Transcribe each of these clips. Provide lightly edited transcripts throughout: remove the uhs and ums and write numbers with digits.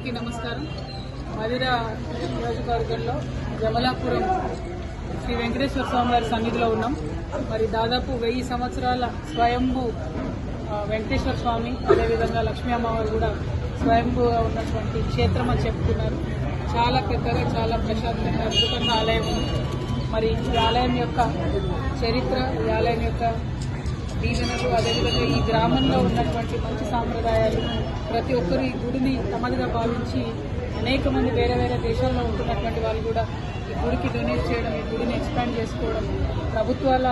అందరికీ నమస్కారం. మదిర నియోజకవర్గంలో జమలాపురం శ్రీ వెంకటేశ్వర స్వామి వారి సన్నిధిలో ఉన్నాం. మరి దాదాపు 1000 సంవత్సరాల స్వయంభూ వెంకటేశ్వర స్వామి, అదేవిధంగా లక్ష్మీ అమ్మవారు కూడా స్వయంభూగా ఉన్నటువంటి క్షేత్రం అని చెప్తున్నారు. చాలా పెద్దగా, చాలా ప్రశాంతంగా, అద్భుతంగా ఆలయం ఉంది. మరి ఈ ఆలయం యొక్క చరిత్ర, ఈ ఆలయం యొక్క దీవెనలు, అదేవిధంగా ఈ గ్రామంలో ఉన్నటువంటి మంచి సాంప్రదాయాలు, ప్రతి ఒక్కరు ఈ గుడిని తమదిగా భావించి అనేక మంది వేరే వేరే దేశాల్లో ఉంటున్నటువంటి వాళ్ళు కూడా ఈ గుడికి డొనేట్ చేయడం, ఈ గుడిని ఎక్స్పాండ్ చేసుకోవడం, ప్రభుత్వాల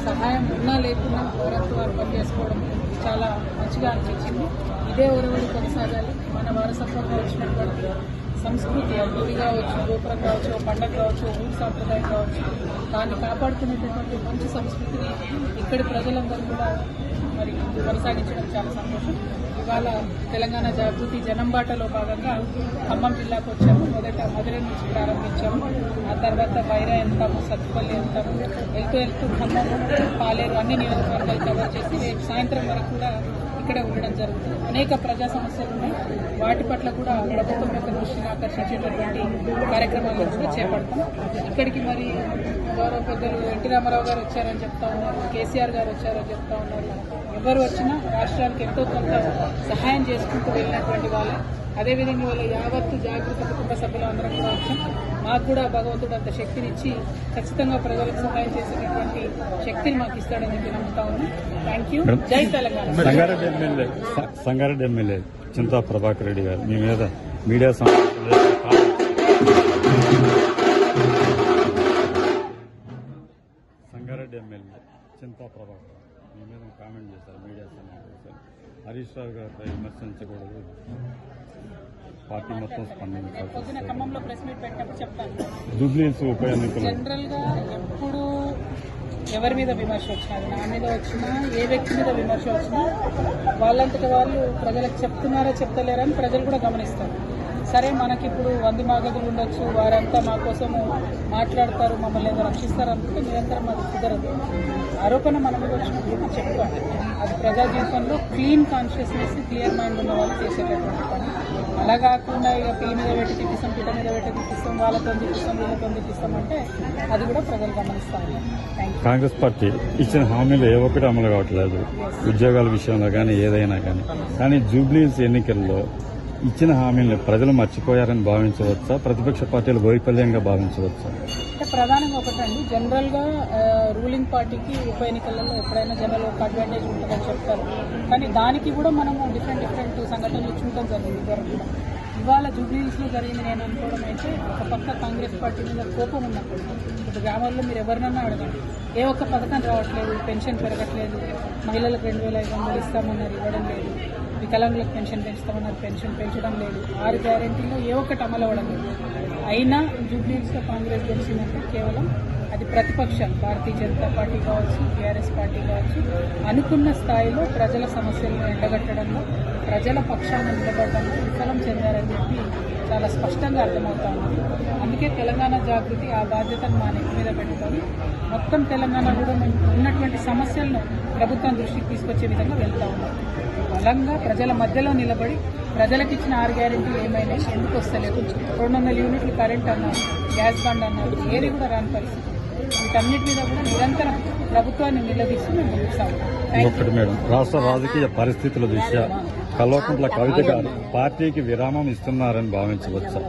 సహాయం ఉన్నా లేకున్నా వారంతో వారు పనిచేసుకోవడం చాలా మంచిగా అనిపించింది. ఇదే ఒరవడి కొనసాగాలి. మన వారసత్వంగా వచ్చినటువంటి సంస్కృతి, గుడి కావచ్చు, గోపురం కావచ్చు, పండగ కావచ్చు, ఊరు సాంప్రదాయం కావచ్చు, దాన్ని కాపాడుకునేటటువంటి మంచి సంస్కృతిని ఇక్కడి ప్రజలందరూ కూడా మరి కొనసాగించడం చాలా సంతోషం. ఇవాళ తెలంగాణ జాగృతి జనంబాటలో భాగంగా ఖమ్మం జిల్లాకు వచ్చాము. మొదట మధుర నుంచి ప్రారంభించాము. ఆ తర్వాత వైరా వెళ్తాము, సత్తుపల్లి వెళ్తాము. వెళ్తూ ఖమ్మం, పాలేరు అన్ని నియోజకవర్గాలు కవర్ చేసి రేపు సాయంత్రం వరకు కూడా ఇక్కడే ఉండడం జరుగుతుంది. అనేక ప్రజా సమస్యలు ఉన్నాయి. వాటి పట్ల కూడా ప్రభుత్వం యొక్క దృష్టిని ఆకర్షించేటటువంటి కార్యక్రమాలను కూడా చేపడతాం. ఇక్కడికి మరి గౌరవ పెద్దలు ఎన్టీ రామారావు గారు వచ్చారని చెప్తా ఉన్నారు, కేసీఆర్ గారు వచ్చారని చెప్తా ఉన్నారు. ఎవరు వచ్చినా రాష్ట్రానికి ఎంతో కొంత సహాయం చేసుకుంటూ వెళ్ళినటువంటి వాళ్ళే. అదేవిధంగా వాళ్ళ యావత్తు జాగృతి కుటుంబ సభ్యులు అందరం కూడా వచ్చాం. మాకు కూడా భగవంతుడు అంత శక్తినిచ్చి ఖచ్చితంగా ప్రజలకు సహాయం చేసేటటువంటి శక్తిని మాకు ఇస్తాడని చెప్పి నమ్ముతా ఉన్నాం. Thank you. జై తెలంగాణ. సంగారెడ్డి ఎమ్మెల్యే చింతా ప్రభాకర్ రెడ్డి గారు మీ మీద మీడియా సంగారెడ్డి ఎమ్మెల్యే చింతా ప్రభాకర్ మీ మీద కామెంట్ చేశారు. మీడియా సమావేశాలు హరీష్ రావు గారిపై విమర్శించకూడదు, పార్టీ మొత్తం స్పందించాలి. పొద్దున ఖమ్మంలో ప్రెస్ మీట్ పెట్టినప్పుడు చెప్తాను. జూబ్లీహిల్స్ ఉప ఎన్నికలు జనరల్ గా ఎప్పుడు ఎవరి మీద విమర్శ వచ్చినా, నా మీద వచ్చినా, ఏ వ్యక్తి మీద విమర్శ వచ్చినా వాళ్ళంతటి వాళ్ళు ప్రజలకు చెప్తున్నారా చెప్తలేరా అని ప్రజలు కూడా గమనిస్తారు. సరే, మనకిప్పుడు 100 మాగదులు ఉండొచ్చు, వారంతా మా కోసము మాట్లాడతారు, మమ్మల్ని ఏదో రక్షిస్తారు అనుకుంటే నిరంతరం అది కుదరదు. ఆరోపణ మన మీద వచ్చినప్పుడు చెప్పుకోవాలి. అది ప్రజా జీవితంలో క్లీన్ కాన్షియస్నెస్, క్లియర్ మైండ్ ఉన్న వాళ్ళు చేసేటటువంటి పని. అలా కాకుండా ఇక పీ మీద పెట్టి తిప్పిస్తాం, పిట మీద పెట్టి తిప్పిస్తాం, వాళ్ళతో తిప్పిస్తాం, వీళ్ళతో తిప్పిస్తాం అంటే అది కూడా ప్రజలు గమనిస్తారు. కాంగ్రెస్ పార్టీ ఇచ్చిన హామీలు ఏ ఒక్కటి అమలు కావట్లేదు, ఉద్యోగాల విషయంలో కానీ ఏదైనా కానీ జూబ్లీహిల్స్ ఎన్నికల్లో ఇచ్చిన హామీలను ప్రజలు మర్చిపోయారని భావించవచ్చా, ప్రతిపక్ష పార్టీలు వైఫల్యంగా భావించవచ్చా? అంటే ప్రధానంగా ఒకటండి, జనరల్ గా రూలింగ్ పార్టీకి ఉప ఎన్నికలలో ఎప్పుడైనా జనరల్ ఒక అడ్వాంటేజ్ ఉంటుందని చెప్తారు. కానీ దానికి కూడా మనము డిఫరెంట్ సంఘటనలు చూడడం జరిగింది. కూడా ఇవాళ జూబ్లీహిల్స్ లో జరిగింది నేను అనుకోవడం అయితే, ఒక పక్క కాంగ్రెస్ పార్టీ మీద కోపం ఉన్నప్పుడు ఇప్పుడు గ్రామాల్లో మీరు ఎవరినన్నా అడగండి, ఏ ఒక్క పథకం రావట్లేదు, పెన్షన్ పెరగట్లేదు, మహిళలకు 2500 ఇస్తామన్నారు, ఇవ్వడం లేదు, వికలాంగులకు పెన్షన్ పెంచుతామన్నారు, పెన్షన్ పెంచడం లేదు, 6 గ్యారెంటీలో ఏ ఒక్కటి అమలు అవ్వడం లేదు. అయినా జూబ్లీహిల్స్లో కాంగ్రెస్ గెలిచిందంటే కేవలం అది ప్రతిపక్షాలు, భారతీయ జనతా పార్టీ కావచ్చు, టీఆర్ఎస్ పార్టీ కావచ్చు, అనుకున్న స్థాయిలో ప్రజల సమస్యలను ఎండగట్టడంలో, ప్రజల పక్షాన నిలబడడంలో విఫలం చెందారని చెప్పి చాలా స్పష్టంగా అర్థమవుతా ఉంది. అందుకే తెలంగాణ జాగృతి ఆ బాధ్యతను మా నెత్తి మీద పెట్టుకొని మొత్తం తెలంగాణ కూడా మేము ఉన్నటువంటి సమస్యలను ప్రభుత్వం దృష్టికి తీసుకొచ్చే విధంగా వెళ్తా ఉన్నాం. బలంగా ప్రజల మధ్యలో నిలబడి ప్రజలకు ఇచ్చిన 6 గ్యారెంటీలు ఏమైనా ఎందుకు వస్తలేదు, 200 యూనిట్లు కరెంట్ అన్నారు, గ్యాస్ బండ్ అన్నారు, ఏది కూడా రాని పరిస్థితి. వీటన్నిటి మీద కూడా నిరంతరం ప్రభుత్వాన్ని నిలదీసి మేము ముందుకు సాగుతాం. మేడం, రాష్ట్ర రాజకీయ పరిస్థితుల దృష్ట్యా కల్వకుంట్ల కవిత గారు పార్టీకి విరామం ఇస్తున్నారని భావించవచ్చా?